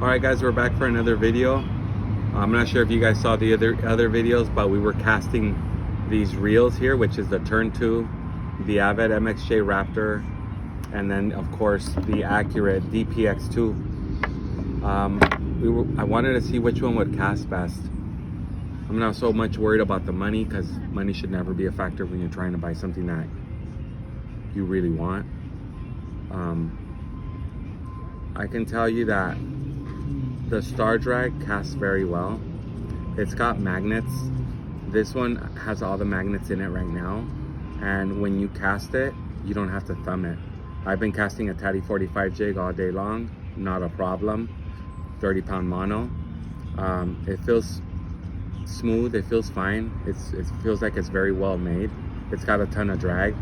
All right, guys, we're back for another video. I'm not sure if you guys saw the other videos, but we were casting these reels here, which is the Turn 2, the Avet MXJ Raptor, and then of course the Accurate DPX2. I wanted to see which one would cast best. I'm not so much worried about the money, because money should never be a factor when you're trying to buy something that you really want. I can tell you that the Star Drag casts very well. It's got magnets. This one has all the magnets in it right now, and when you cast it, you don't have to thumb it. I've been casting a Tatty 45 jig all day long, not a problem. 30-pound mono. It feels smooth, it feels fine. It feels like it's very well made. It's got a ton of drag.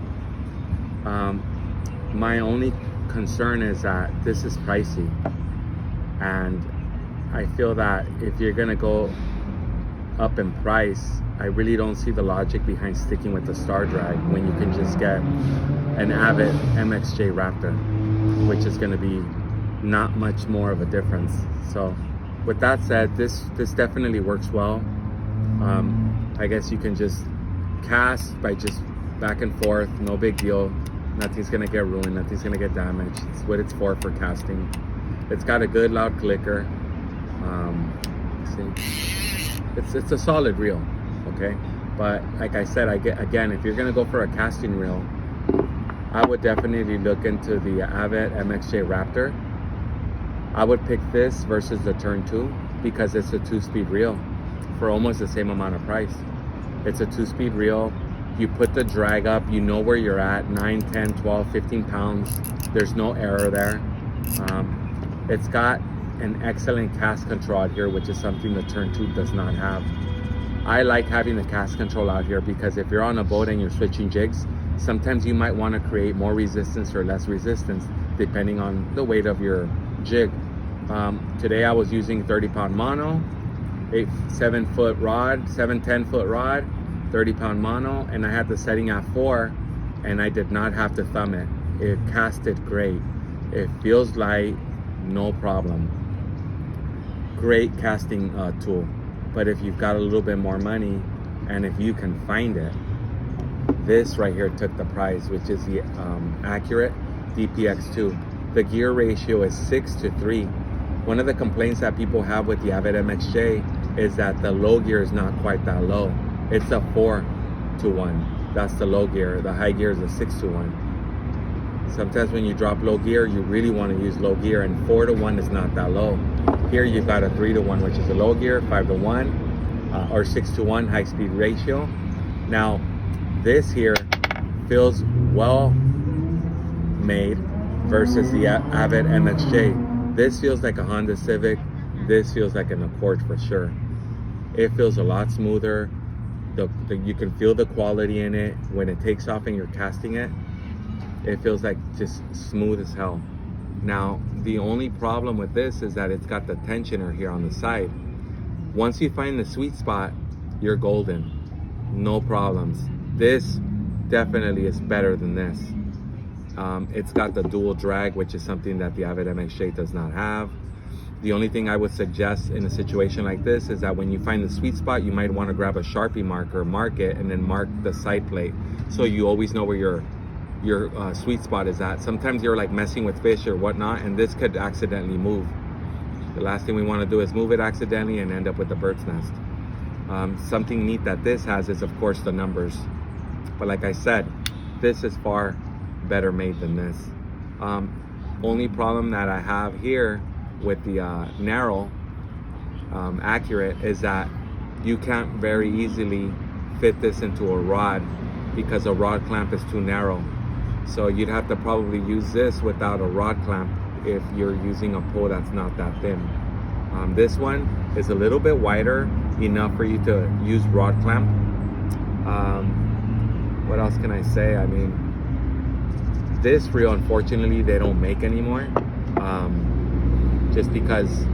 My only concern is that this is pricey, and I feel that if you're gonna go up in price, I really don't see the logic behind sticking with the Star Drag when you can just get an Avet MXJ Raptor, which is gonna be not much more of a difference. So with that said, this definitely works well. I guess you can just cast by just back and forth, no big deal. Nothing's gonna get ruined, nothing's gonna get damaged. It's what it's for casting. It's got a good loud clicker. See, it's a solid reel, okay? But like I said, again, if you're gonna go for a casting reel, I would definitely look into the Avet MXJ Raptor. I would pick this versus the Turn 2 because it's a 2-speed reel for almost the same amount of price. It's a 2-speed reel. You put the drag up, you know where you're at, 9, 10, 12, 15 pounds. There's no error there. It's got an excellent cast control out here, which is something the Turn 2 does not have. I like having the cast control out here because if you're on a boat and you're switching jigs, sometimes you might want to create more resistance or less resistance depending on the weight of your jig. Today I was using 30-pound mono, 7-10 foot rod, 30-pound mono, and I had the setting at 4, and I did not have to thumb it. It casted great. It feels light, no problem. Great casting tool. But if you've got a little bit more money, and if you can find it, this right here took the prize, which is the Accurate DPX2. The gear ratio is 6:3. One of the complaints that people have with the Avet MXJ is that the low gear is not quite that low. It's a 4:1. That's the low gear. The high gear is a 6:1. Sometimes when you drop low gear, you really want to use low gear, and 4:1 is not that low. Here you've got a 3:1, which is a low gear, 5:1, or 6:1 high speed ratio. Now, this here feels well made versus the Avet MXJ. This feels like a Honda Civic. This feels like an Accord for sure. It feels a lot smoother. You can feel the quality in it when it takes off and you're casting it. It feels like just smooth as hell. Now, the only problem with this is that it's got the tensioner here on the side. Once you find the sweet spot, you're golden. No problems. This definitely is better than this. It's got the dual drag, which is something that the Avet MXJ does not have. The only thing I would suggest in a situation like this is that when you find the sweet spot, you might want to grab a Sharpie marker, mark it, and then mark the side plate so you always know where your sweet spot is at. Sometimes you're like messing with fish or whatnot, and this could accidentally move. The last thing we want to do is move it accidentally and end up with a bird's nest. Something neat that this has is, of course, the numbers. But like I said, this is far better made than this. Only problem that I have here with the narrow Accurate is that you can't very easily fit this into a rod because a rod clamp is too narrow. So you'd have to probably use this without a rod clamp if you're using a pole that's not that thin. This one is a little bit wider, enough for you to use rod clamp. What else can I say? I mean, this reel, unfortunately, they don't make anymore. Just because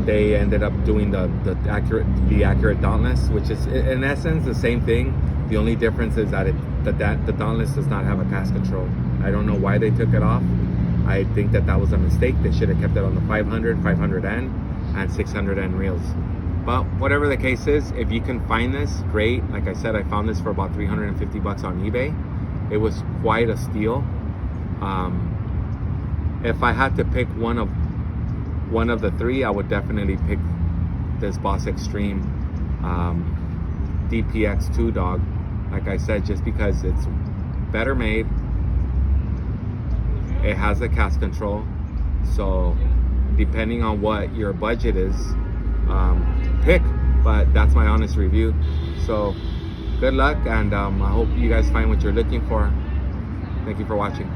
they ended up doing the Accurate Dauntless, which is in essence the same thing. The only difference is that the Dauntless does not have a cast control. I don't know why they took it off. I think that was a mistake. They should have kept it on the 500N. and 600N reels. But whatever the case is, if you can find this, great. Like I said, I found this for about 350 bucks on eBay. It was quite a steal. If I had to pick one of the three, I would definitely pick this Boss Extreme DPX2 dog. Like I said, just because it's better made. It has the cast control. So depending on what your budget is, pick. But that's my honest review. So good luck, and I hope you guys find what you're looking for. Thank you for watching.